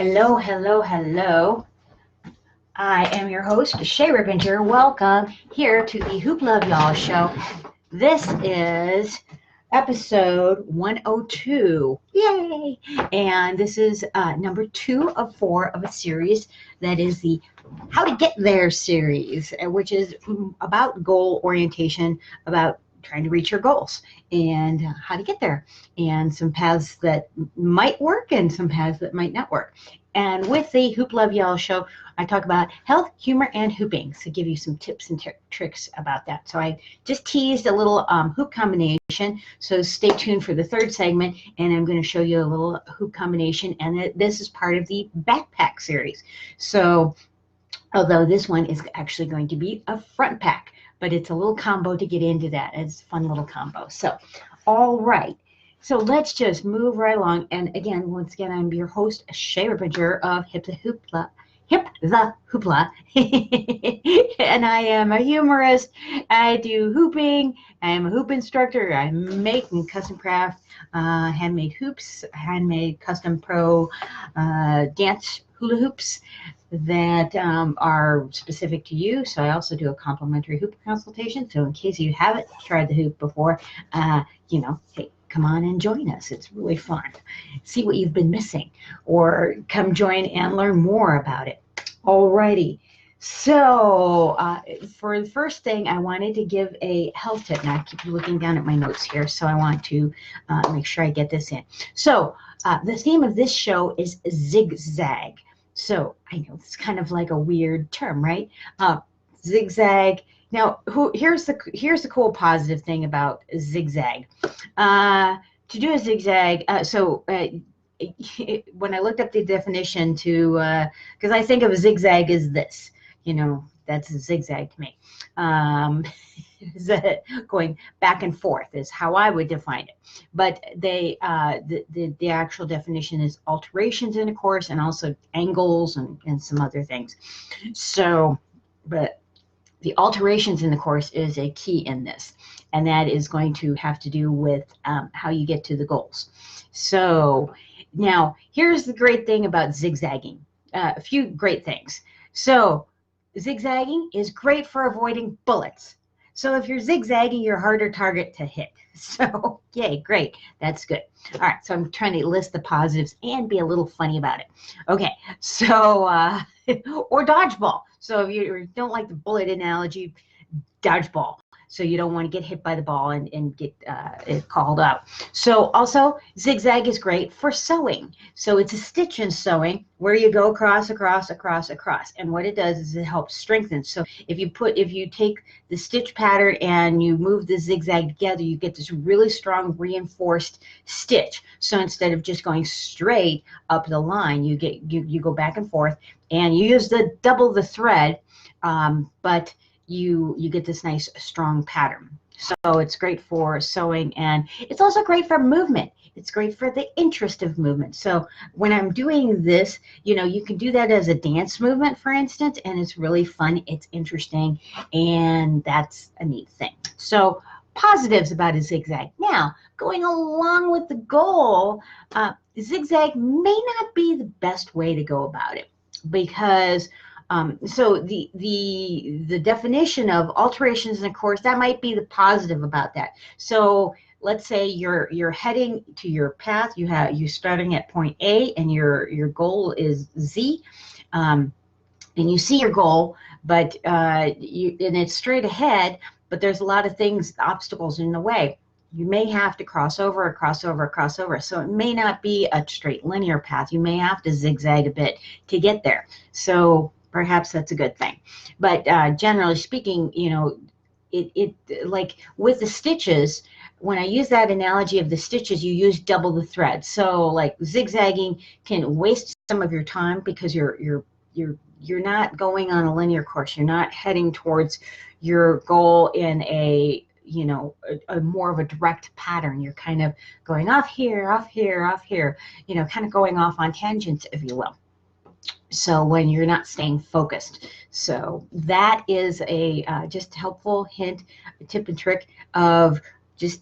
Hello, hello, hello. I am your host, Shay Rippinger. Welcome here to the Hoop Love Y'all show. This is episode 102. Yay! And this is number 2 of 4 of a series that is the How to Get There series, which is about goal orientation, about trying to reach your goals and how to get there, and some paths that might work and some paths that might not work. And with the Hoop Love Y'all show, I talk about health, humor, and hooping. So give you some tips and tricks about that. So I just teased a little hoop combination. So stay tuned for the third segment, and I'm going to show you a little hoop combination. And this is part of the backpack series. So although this one is actually going to be a front pack, but it's a little combo to get into that. It's a fun little combo. So, all right. So let's just move right along. And again, once again, I'm your host, Shay Rippinger of Hip the Hoopla. And I am a humorist. I do hooping. I am a hoop instructor. I make and custom craft handmade hoops, handmade custom pro dance hula hoops that are specific to you. So I also do a complimentary hoop consultation. So in case you haven't tried the hoop before, hey, come on and join us. It's really fun. See what you've been missing, or come join and learn more about it. Alrighty. So for the first thing, I wanted to give a health tip. Now I keep looking down at my notes here, so I want to make sure I get this in. So the theme of this show is Zig Zag. So I know it's kind of like a weird term, right? Zigzag. Now, here's the cool positive thing about zigzag. To do a zigzag, when I looked up the definition because I think of a zigzag as this, that's a zigzag to me. Going back and forth is how I would define it. But the actual definition is alterations in a course, and also angles and some other things. So, but the alterations in the course is a key in this, and that is going to have to do with how you get to the goals. So now here's the great thing about zigzagging. A few great things. So zigzagging is great for avoiding bullets. So if you're zigzagging, you're a harder target to hit. So yay, great. That's good. All right, so I'm trying to list the positives and be a little funny about it. Okay, so, or dodgeball. So if you don't like the bullet analogy, dodgeball. So you don't want to get hit by the ball and get it called out. So also, zigzag is great for sewing. So it's a stitch in sewing where you go across. And what it does is it helps strengthen. So if you take the stitch pattern and you move the zigzag together, you get this really strong reinforced stitch. So instead of just going straight up the line, you go back and forth, and you use double the thread, but you get this nice strong pattern. So it's great for sewing, and it's also great for movement. It's great for the interest of movement. So when I'm doing this, you can do that as a dance movement, for instance, and it's really fun. It's interesting, and that's a neat thing. So positives about a zigzag. Now, going along with the goal, zigzag may not be the best way to go about it, because so the definition of alterations in a course, that might be the positive about that. So let's say you're heading to your path. You're starting at point A, and your goal is Z, and you see your goal, but and it's straight ahead. But there's a lot of obstacles in the way. You may have to cross over. So it may not be a straight linear path. You may have to zigzag a bit to get there. So perhaps that's a good thing. But generally speaking, it like with the stitches, when I use that analogy of the stitches, you use double the thread. So like zigzagging can waste some of your time because you're not going on a linear course. You're not heading towards your goal in a more of a direct pattern. You're kind of going off here, kind of going off on tangents, if you will. So when you're not staying focused. So that is a just helpful hint, a tip and trick of just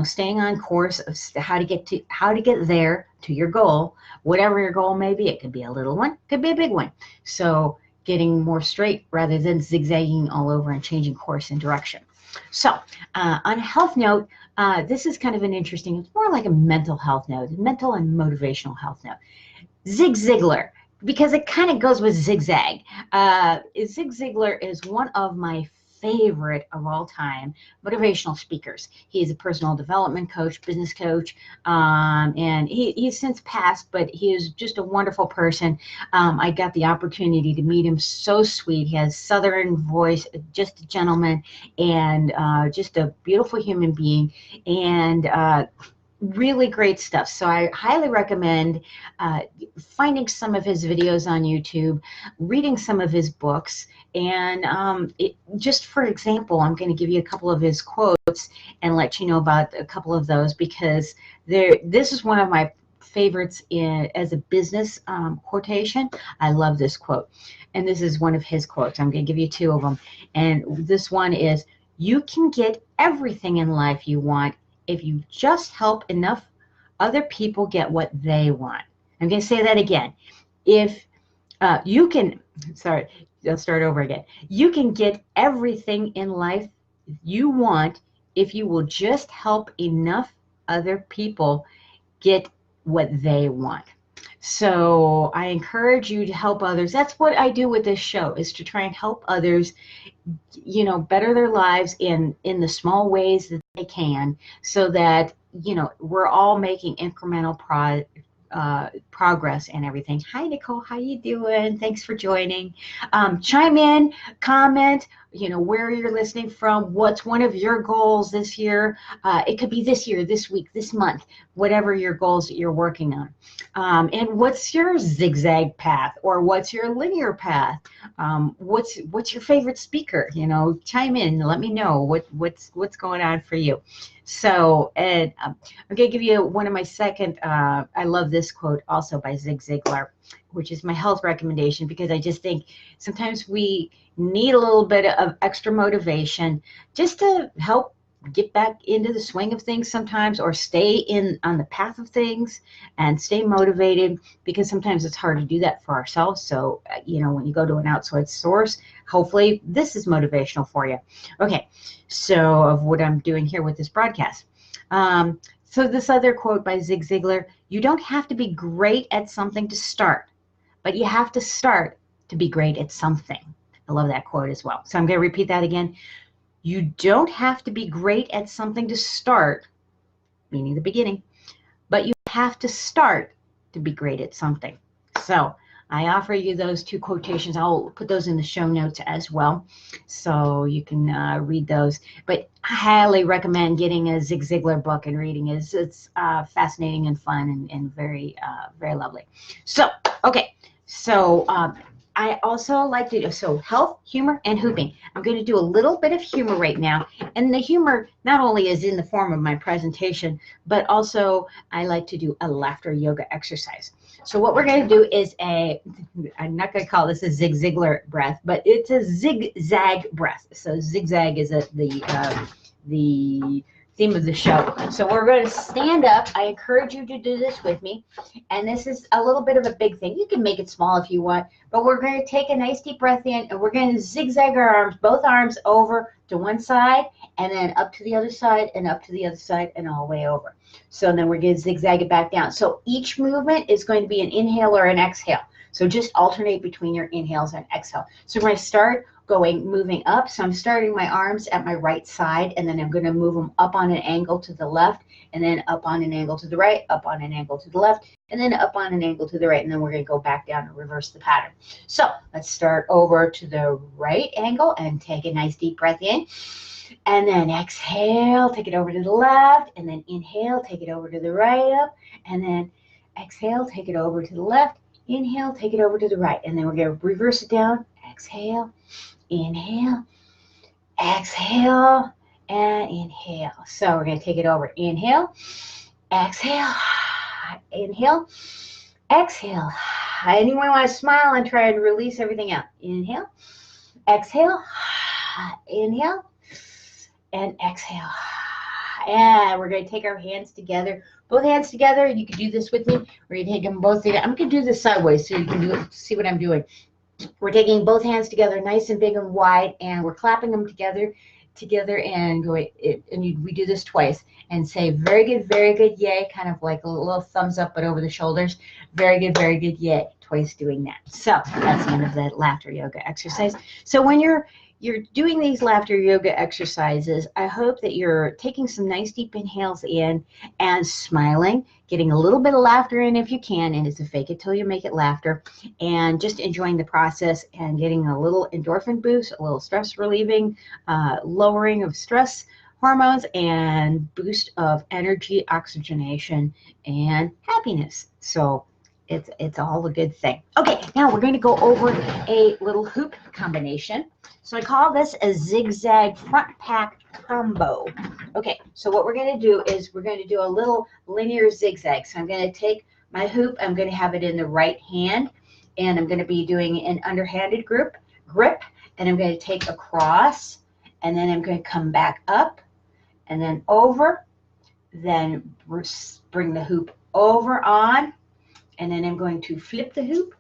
staying on course of how to get there to your goal, whatever your goal may be. It could be a little one, could be a big one. So getting more straight rather than zigzagging all over and changing course and direction. So on a health note, this is kind of an interesting, it's more like a mental health note, mental and motivational health note. Zig Ziglar, because it kind of goes with zigzag. Zig Ziglar is one of my favorite of all time motivational speakers. He is a personal development coach, business coach, and he's since passed, but he is just a wonderful person. I got the opportunity to meet him. So sweet. He has Southern voice, just a gentleman, and just a beautiful human being, and really great stuff. So I highly recommend finding some of his videos on YouTube, reading some of his books, and just for example, I'm going to give you a couple of his quotes and let you know about a couple of those, because this is one of my favorites as a business quotation. I love this quote, and this is one of his quotes. I'm going to give you two of them, and this one is, "You can get everything in life you want if you just help enough other people get what they want." I'm going to say that again. If you can, sorry, I'll start over again. You can get everything in life you want if you will just help enough other people get what they want. So I encourage you to help others. That's what I do with this show, is to try and help others, better their lives in the small ways that they can, so that, we're all making incremental progress and everything. Hi, Nicole. How you doing? Thanks for joining. Chime in, comment, where you're listening from. What's one of your goals this year? It could be this year, this week, this month, whatever your goals that you're working on. And what's your zigzag path, or what's your linear path? What's your favorite speaker? Chime in. Let me know what's going on for you. So, and I'm going to give you one of my second, I love this quote also by Zig Ziglar, which is my health recommendation, because I just think sometimes we need a little bit of extra motivation just to help get back into the swing of things sometimes, or stay on the path of things and stay motivated, because sometimes it's hard to do that for ourselves. So, when you go to an outside source, hopefully this is motivational for you. Okay, so of what I'm doing here with this broadcast. So this other quote by Zig Ziglar: "You don't have to be great at something to start, but you have to start to be great at something." I love that quote as well. So I'm going to repeat that again. You don't have to be great at something to start, meaning the beginning, but you have to start to be great at something. So I offer you those two quotations. I'll put those in the show notes as well, so you can read those. But I highly recommend getting a Zig Ziglar book and reading it. It's fascinating and fun and very, very lovely. So, okay. So I also like to do, so health, humor, and hooping. I'm going to do a little bit of humor right now. And the humor not only is in the form of my presentation, but also I like to do a laughter yoga exercise. So what we're going to do is I'm not going to call this a Zig Ziglar breath, but it's a zigzag breath. So zigzag is the theme of the show. So we're going to stand up. I encourage you to do this with me. And this is a little bit of a big thing. You can make it small if you want, but we're going to take a nice deep breath in, and we're going to zigzag our arms, both arms over to one side, and then up to the other side, and up to the other side, and all the way over. So then we're going to zigzag it back down. So each movement is going to be an inhale or an exhale. So just alternate between your inhales and exhale. So we're going to start moving up. So I'm starting my arms at my right side, and then I'm going to move them up on an angle to the left, and then up on an angle to the right, up on an angle to the left, and then up on an angle to the right, and then we're going to go back down and reverse the pattern. So let's start over to the right angle and take a nice deep breath in, and then exhale, take it over to the left, and then inhale, take it over to the right up, and then exhale, take it over to the left, inhale, take it over to the right, and then we're going to reverse it down, exhale, inhale, exhale, and inhale. So we're going to take it over. Inhale, exhale, inhale, exhale. Anyone want to smile and try and release everything out? Inhale, exhale, inhale, and exhale. And we're going to take our hands together, both hands together. You can do this with me. We're going to take them both together. I'm going to do this sideways so you can do it, see what I'm doing. We're taking both hands together, nice and big and wide, and we're clapping them together and going. We do this twice and say very good, yay, kind of like a little thumbs up, but over the shoulders. Very good, yay. Twice doing that. So that's the end of that laughter yoga exercise. So when you're doing these laughter yoga exercises, I hope that you're taking some nice deep inhales in and smiling, getting a little bit of laughter in if you can, and it's a fake it till you make it laughter, and just enjoying the process and getting a little endorphin boost, a little stress relieving, lowering of stress hormones, and boost of energy, oxygenation, and happiness. So it's all a good thing. Okay, now we're going to go over a little hoop combination. So I call this a zigzag front pack combo. Okay, so what we're going to do is we're going to do a little linear zigzag. So I'm going to take my hoop, I'm going to have it in the right hand, and I'm going to be doing an underhanded grip, and I'm going to take across, and then I'm going to come back up, and then over, then bring the hoop over on, and then I'm going to flip the hoop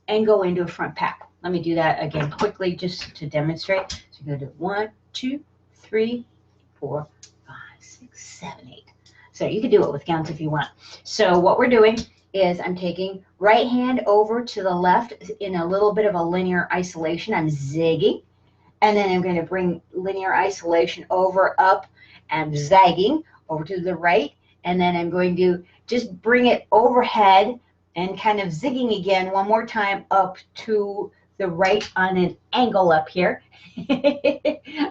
and go into a front pack. Let me do that again quickly just to demonstrate. So go to 1, 2, 3, 4, 5, 6, 7, 8. So you can do it with counts if you want. So what we're doing is I'm taking right hand over to the left in a little bit of a linear isolation. I'm zigging. And then I'm going to bring linear isolation over, up, and zagging over to the right. And then I'm going to just bring it overhead and kind of zigging again one more time up to the right on an angle up here.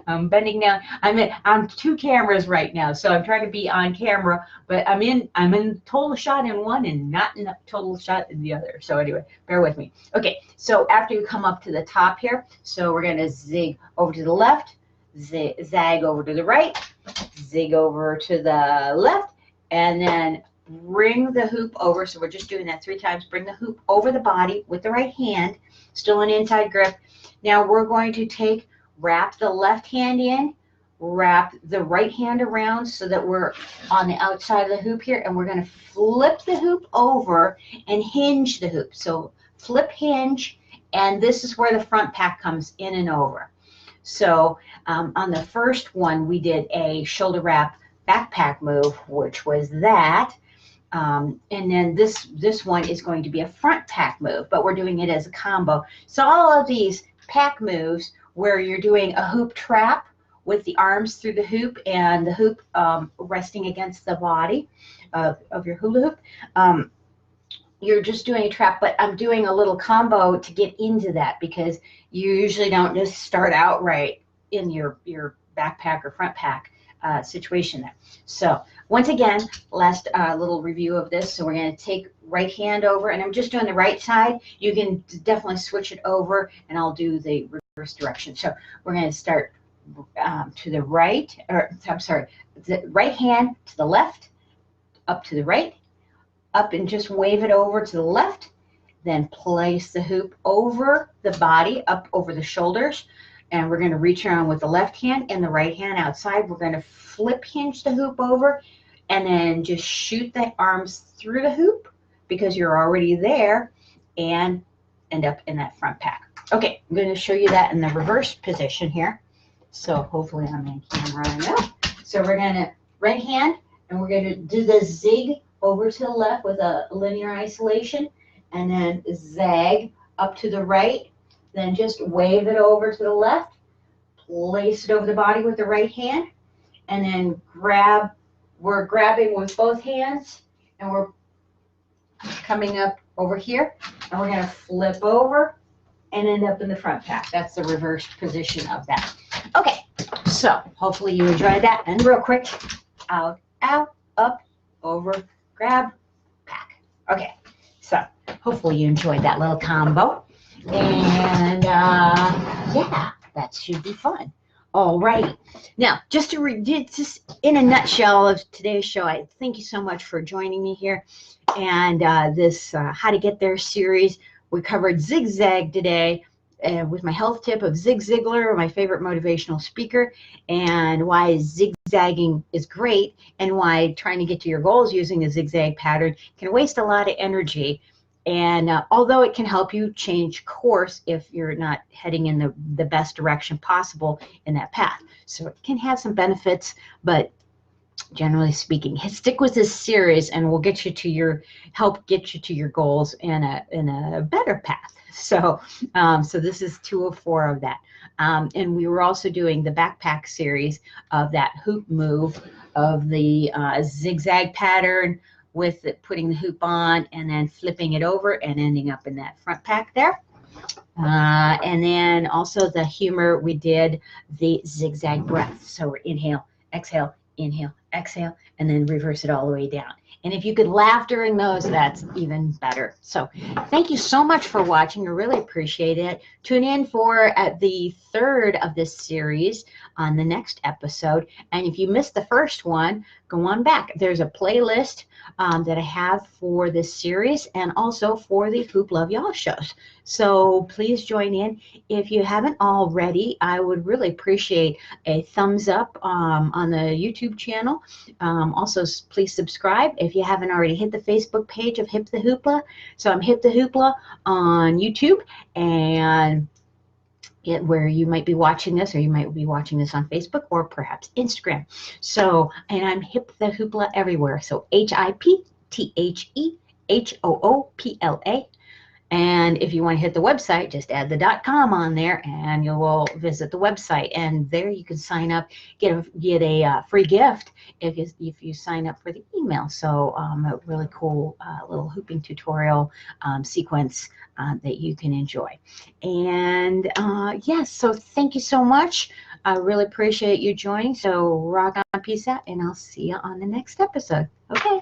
I'm bending down. I'm on 2 cameras right now, so I'm trying to be on camera, but I'm in total shot in one and not in a total shot in the other. So anyway, bear with me. Okay, so after you come up to the top here, so we're going to zig over to the left, zag over to the right, zig over to the left, and then bring the hoop over. So we're just doing that 3 times. Bring the hoop over the body with the right hand, still an inside grip. Now we're going to wrap the left hand in, wrap the right hand around so that we're on the outside of the hoop here, and we're going to flip the hoop over and hinge the hoop. So flip, hinge, and this is where the front pack comes in and over. So on the first one, we did a shoulder wrap backpack move, which was that. And then this one is going to be a front pack move, but we're doing it as a combo. So all of these pack moves where you're doing a hoop trap with the arms through the hoop and the hoop resting against the body of your hula hoop, you're just doing a trap, but I'm doing a little combo to get into that because you usually don't just start out right in your backpack or front pack situation there. So once again, last little review of this. So we're going to take right hand over, and I'm just doing the right side. You can definitely switch it over, and I'll do the reverse direction. So we're going to start to the right, or I'm sorry, the right hand to the left, up to the right, up and just wave it over to the left, then place the hoop over the body, up over the shoulders, and we're going to reach around with the left hand and the right hand outside. We're going to flip hinge the hoop over and then just shoot the arms through the hoop because you're already there and end up in that front pack. Okay, I'm going to show you that in the reverse position here. So hopefully I'm in camera now. So we're going to right hand, and we're going to do the zig over to the left with a linear isolation, and then zag up to the right, then just wave it over to the left, place it over the body with the right hand, and then we're grabbing with both hands, and we're coming up over here, and we're going to flip over and end up in the front pack. That's the reverse position of that. Okay, so hopefully you enjoyed that. And real quick, out, out, up, over, grab, pack. Okay, so hopefully you enjoyed that little combo. And yeah, that should be fun. All right. Now, just in a nutshell of today's show, I thank you so much for joining me here. And this How to Get There series, we covered Zig Zag today with my health tip of Zig Ziglar, my favorite motivational speaker, and why Zig zigzagging is great, and why trying to get to your goals using a zigzag pattern can waste a lot of energy. And although it can help you change course if you're not heading in the best direction possible in that path. So it can have some benefits, but generally speaking, stick with this series and we'll get you to help get you to your goals in a better path. So so this is 2 of 4 of that. And we were also doing the backpack series of that hoop move of the zigzag pattern with putting the hoop on and then flipping it over and ending up in that front pack there. And then also the humor, we did the zigzag breath. So we're inhale, exhale, and then reverse it all the way down. And if you could laugh during those, that's even better. So thank you so much for watching. I really appreciate it. Tune in for the 3rd of this series on the next episode. And if you missed the first one, go on back. There's a playlist that I have for this series and also for the Hoop Love Y'all shows. So please join in. If you haven't already, I would really appreciate a thumbs up on the YouTube channel. Also, please subscribe if you haven't already. Hit the Facebook page of Hip the Hoopla. So I'm Hip the Hoopla on YouTube, and where you might be watching this, or you might be watching this on Facebook or perhaps Instagram. So, and I'm Hip the Hoopla everywhere. So HIPTHEHOOPLA. And if you want to hit the website, just add the .com on there and you will visit the website. And there you can sign up, get a free gift if you sign up for the email. So a really cool little hooping tutorial sequence that you can enjoy. And yes, so thank you so much. I really appreciate you joining. So rock on, peace out, and I'll see you on the next episode. Okay.